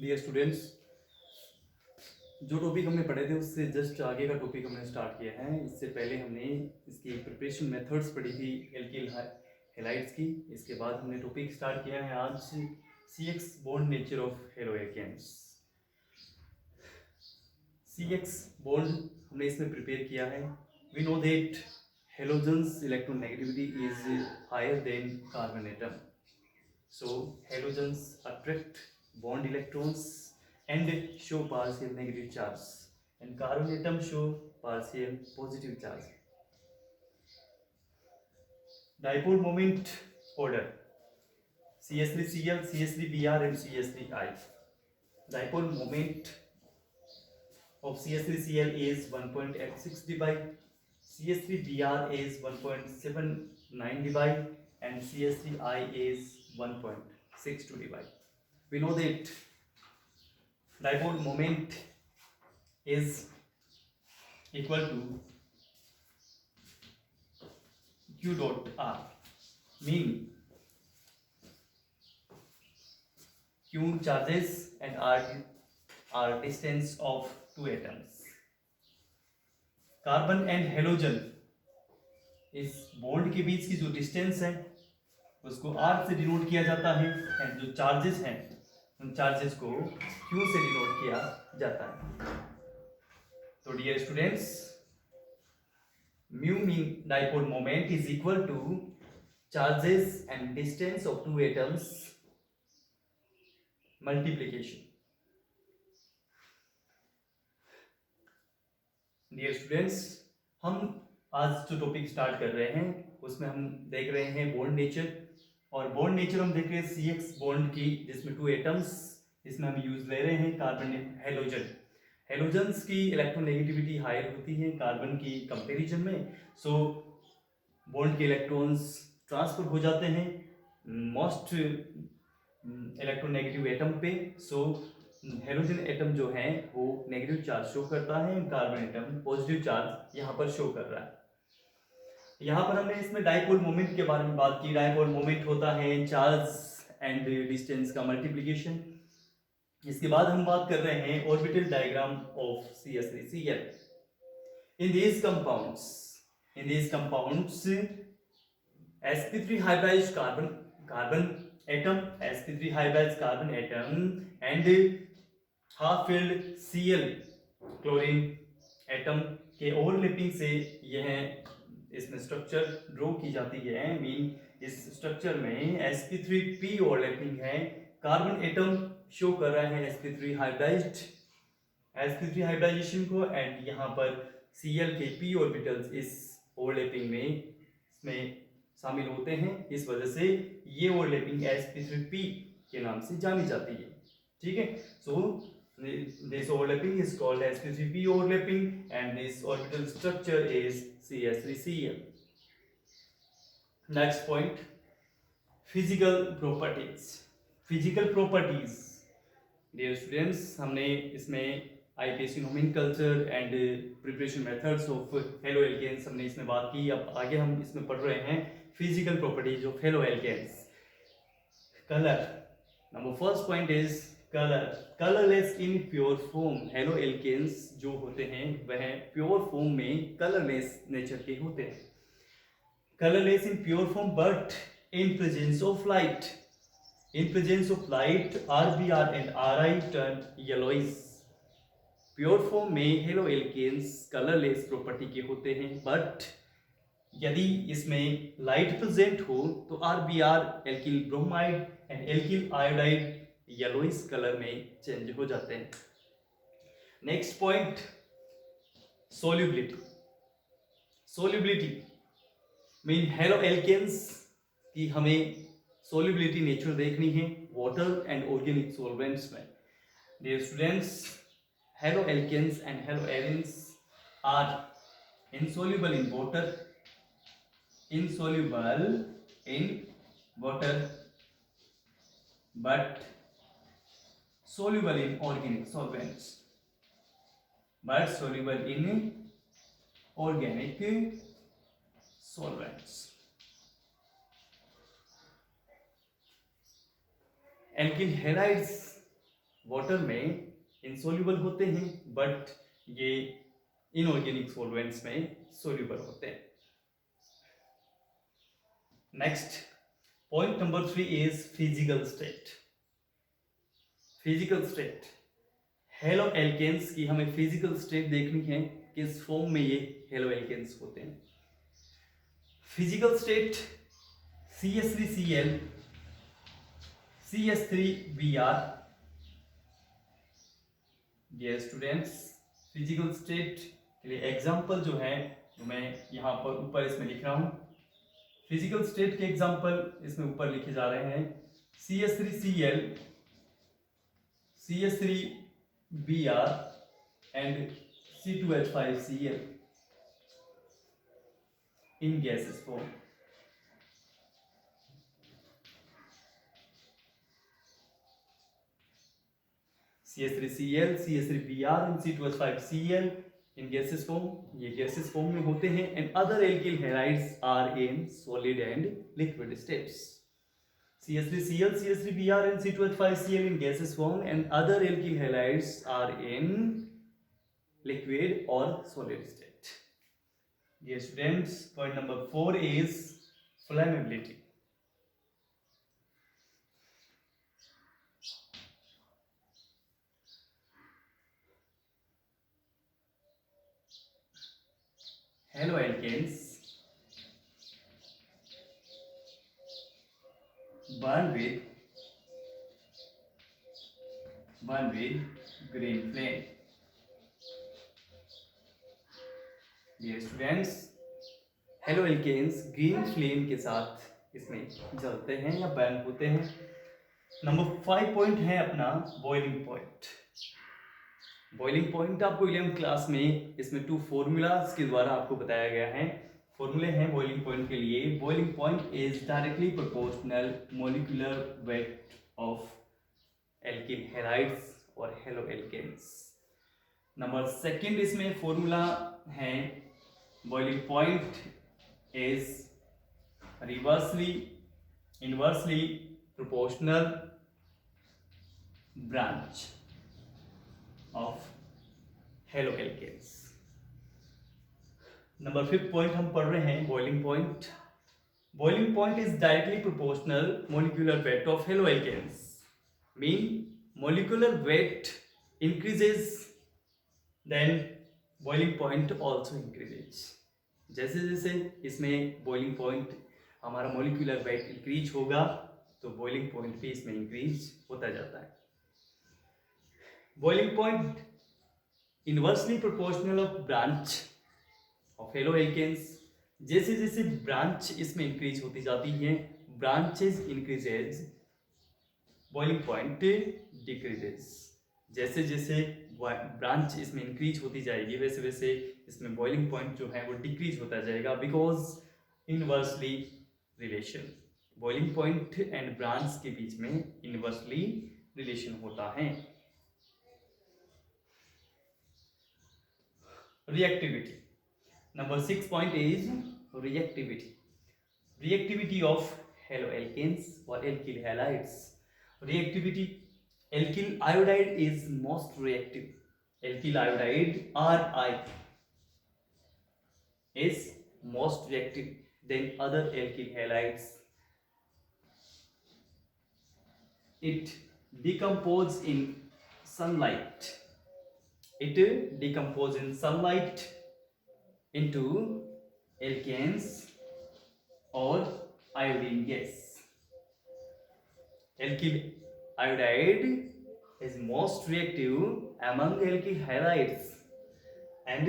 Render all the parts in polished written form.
Dear students, जो topic हमने पढ़े थे उससे जस्ट आगे का टॉपिक हमने स्टार्ट किया है। इससे पहले हमने इसकी प्रिपरेशन मेथड्स पढ़ी थी एल्किल हैलाइड्स की। इसके बाद हमने टॉपिक स्टार्ट किया है आज CX bond nature of haloalkanes. CX bond हमने इसमें प्रिपेयर किया है। We know that halogens electronegativity is higher than carbon atom, so halogens attract bond electrons and show partial negative charge, and carbon atom show partial positive charge. Dipole moment order: CH3Cl, CH3Br and CH3I. Dipole moment of CH3Cl is 1.86 dBi, CH3Br is 1.79 dBi and CH3I is 1.62 dBi. We know that dipole moment is equal to Q dot R, mean Q charges and R distance of two atoms. Carbon and halogen, इस bond के बीच की जो distance है उसको R से denote किया जाता है, एंड जो चार्जेस हैं उन चार्जेस को Q से डिनोट किया जाता है। तो dear students, mu mean dipole moment is equal to charges and distance of two atoms multiplication. Dear students, हम आज जो टॉपिक स्टार्ट कर रहे हैं उसमें हम देख रहे हैं बॉन्ड नेचर, और बॉन्ड नेचर हम देख रहे हैं CX बॉन्ड की, जिसमें टू एटम्स, इसमें हम यूज ले रहे हैं कार्बन हेलोजन। हेलोजन्स की इलेक्ट्रोनेगेटिविटी हायर होती है कार्बन की कंपैरिजन में, सो बॉन्ड के इलेक्ट्रॉन्स ट्रांसफर हो जाते हैं मोस्ट इलेक्ट्रोनेगेटिव एटम पे। सो हेलोजन एटम जो है वो नेगेटिव चार्ज शो करता है, कार्बन एटम पॉजिटिव चार्ज यहाँ पर शो कर रहा है। यहाँ पर हमने इसमें डाइपोल मोमेंट के बारे में बात की। डाइपोल मोमेंट होता है चार्ज एंड डिस्टेंस का मल्टीप्लिकेशन। इसके बाद हम बात कर रहे हैं orbital diagram of CH3Cl। In these compounds sp3 hybridized carbon atom, sp3 hybridized carbon atom and half filled Cl chlorine atom के ओवरलैपिंग से यह इसमें स्ट्रक्चर ड्रॉ की जाती है। मीन इस स्ट्रक्चर में sp3p ओवरलैपिंग है, कार्बन एटम शो कर रहा है sp3 हाइब्रिडाइजेशन को, एंड यहाँ पर Cl के p ऑर्बिटल्स इस ओवरलैपिंग में इसमें शामिल होते हैं। इस वजह से ये ओवरलैपिंग sp3p के नाम से जानी जाती है। ठीक है, सो this overlapping is called sp3p overlapping and this orbital structure is CH3Cl. Next point, physical properties. Dear students, हमने इसमें IPSC nomenclature and preparation methods of haloalkanes हमने इसमें बात की। अब आगे हम इसमें पढ़ रहे हैं physical properties of haloalkanes. Color. Number first point is colourless in pure form. Haloalkanes जो होते हैं वह प्योर फॉर्म में कलरलेस नेचर के होते हैं। Colourless in pure form but in presence of light RBr and Ri turn yellowish. Pure form में haloalkanes colourless property के होते हैं, बट यदि इसमें लाइट प्रेजेंट हो तो RBr alkyl bromide and alkyl iodide yellowish colour में चेंज हो जाते हैं। Next point, solubility mean haloalkanes की हमें सोल्युबिलिटी नेचर देखनी है वाटर एंड ऑर्गेनिक सॉल्वेंट्स में। Dear students, haloalkanes and haloarenes are insoluble in water but soluble in organic solvents, Alkyl halides water में इंसोल्यूबल होते हैं, बट ये इनऑर्गेनिक सॉल्वेंट्स में सोल्यूबल होते हैं। Next point number 3 is physical state. Physical state, haloalkanes की हमें physical state देखनी है, किस फॉर्म में ये हेलो एल्केन्स होते हैं। Physical state CH3Cl CH3Br। Dear students, physical state के लिए एग्जांपल जो है तो मैं यहाँ पर ऊपर इसमें लिख रहा हूँ। फिजिकल स्टेट के एग्जांपल इसमें ऊपर लिखे जा रहे हैं। CH3Cl CH3Br and C2H5Cl in gaseous form। CH3Cl CH3Br and C2H5Cl in gaseous form, ये gaseous form में होते हैं। and other alkyl halides are in solid and liquid states। CH3Cl CH3Br and C2H5Cl in gaseous form and other alkyl halides are in liquid or solid state। Dear students, point number 4 is flammability। Haloalkanes burn with green flame। Dear students, haloalkanes green flame के साथ इसमें जलते हैं या burn होते हैं। Number 5 point है अपना बॉइलिंग पॉइंट। बॉइलिंग पॉइंट आपको 11th क्लास में इसमें 2 फॉर्मूलाज के द्वारा आपको बताया गया है। फॉर्मूले हैं बॉइलिंग पॉइंट के लिए। Boiling point is directly proportional molecular weight of alkyl halides और हेलोएल्केन्स। नंबर 2 इसमें फॉर्मूला है boiling point is inversely proportional branch of haloalkanes। Number 5 point हम पढ़ रहे हैं boiling point. Boiling point is directly proportional molecular weight of haloalkanes. Mean molecular weight increases then boiling point also increases। जैसे जैसे इसमें boiling point हमारा molecular weight increase होगा तो बॉइलिंग पॉइंट भी इसमें इंक्रीज होता जाता है। Boiling point inversely proportional of branch of haloalkanes. जैसे जैसे ब्रांच इसमें इंक्रीज होती जाती है, branches increases, boiling point decreases. जैसे जैसे ब्रांच इसमें इंक्रीज होती जाएगी वैसे वैसे इसमें बॉइलिंग पॉइंट जो है वो डिक्रीज होता जाएगा, because inversely relation. Boiling point and branch के बीच में इनवर्सली रिलेशन होता है। Reactivity, number 6 point is reactivity. Reactivity of haloalkanes और alkyl halides. Reactivity, alkyl iodide is most reactive। alkyl iodide Ri is most reactive than other alkyl halides। it decomposes in sunlight। it decomposes in sunlight into alkanes or iodine gas। alkyl iodide is most reactive among alkyl halides and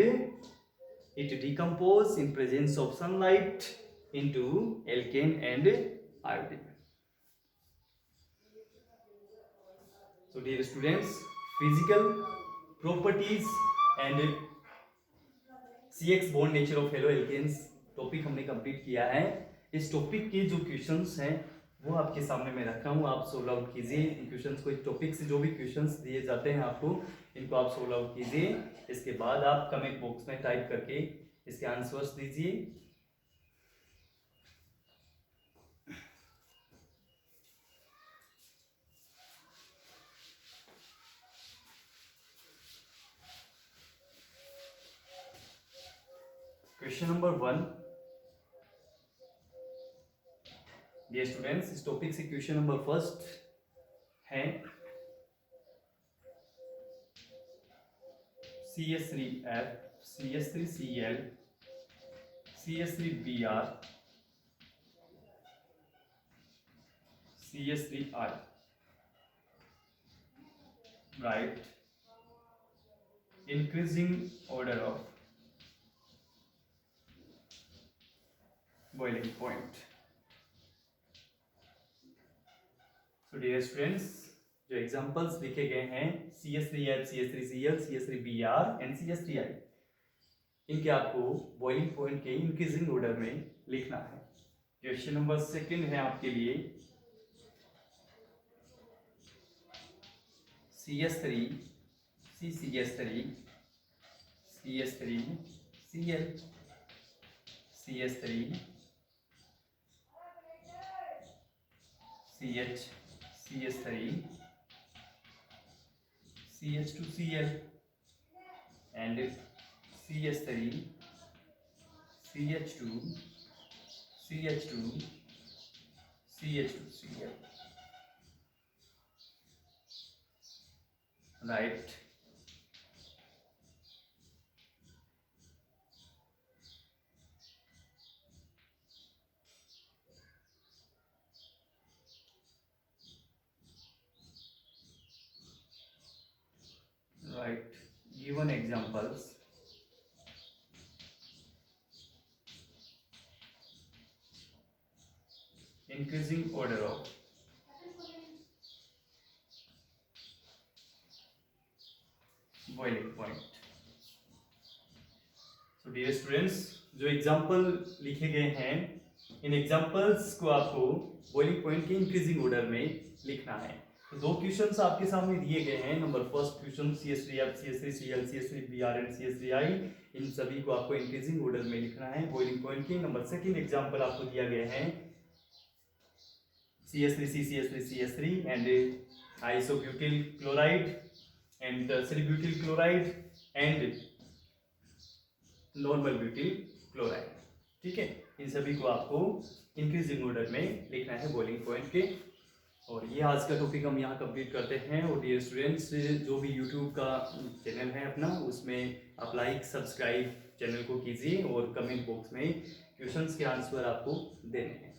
it decomposes in presence of sunlight into alkane and iodine। So dear students, physical properties and CX bond nature of haloalkanes topic हमने complete किया है। इस topic के जो questions हैं वो आपके सामने मैं रख रहा हूँ, आप सोल्व आउट कीजिए इन क्वेश्चंस को। इस टॉपिक से जो भी क्वेश्चंस दिए जाते हैं आपको, इनको आप सोल्व आउट कीजिए। इसके बाद आप कमेंट बॉक्स में टाइप करके इसके आंसर्स दीजिए। क्वेश्चन नंबर 1, डियर स्टूडेंट्स, इस टॉपिक से क्वेश्चन नंबर फर्स्ट है CS3F, CS3Cl, CS3Br, CS3I. Write increasing order of boiling point. So dear students, जो एग्जांपल्स लिखे गए हैं CS3F, CS3Cl, CS3Br and CS3I, इनके आपको बॉइलिंग पॉइंट के इंक्रीजिंग ऑर्डर में लिखना है। क्वेश्चन नंबर सेकंड है आपके लिए CS3, CCS3, CS3, Cl, CS3, CH, CS3, CH2Cl and CS3, CH2, CH2, CH2Cl. Right. Right. Given examples. Increasing order of boiling point. So dear students, जो example लिखे गए हैं इन एग्जाम्पल्स को आपको बॉइलिंग पॉइंट के इंक्रीजिंग ऑर्डर में लिखना है। तो दो क्वेश्चंस आपके सामने दिए गए हैं। Number first question CS3F, CS3Cl, CS3Br and CS3I, इन सभी को आपको इंक्रीजिंग ऑर्डर में लिखना है बॉइलिंग पॉइंट के। नंबर सेकंड एग्जांपल आपको दिया गया है CS3C, CS3CS3 and isobutyl chloride and tertiary butyl chloride and normal butyl chloride. ठीक है, इन सभी को आपको इंक्रीजिंग ऑर्डर में लिखना है बॉइलिंग पॉइंट के। और ये आज का टॉपिक हम यहाँ कंप्लीट करते हैं। और डियर स्टूडेंट्स, जो भी यूट्यूब का चैनल है अपना, उसमें आप लाइक सब्सक्राइब चैनल को कीजिए और कमेंट बॉक्स में क्वेश्चंस के आंसर आपको देने हैं।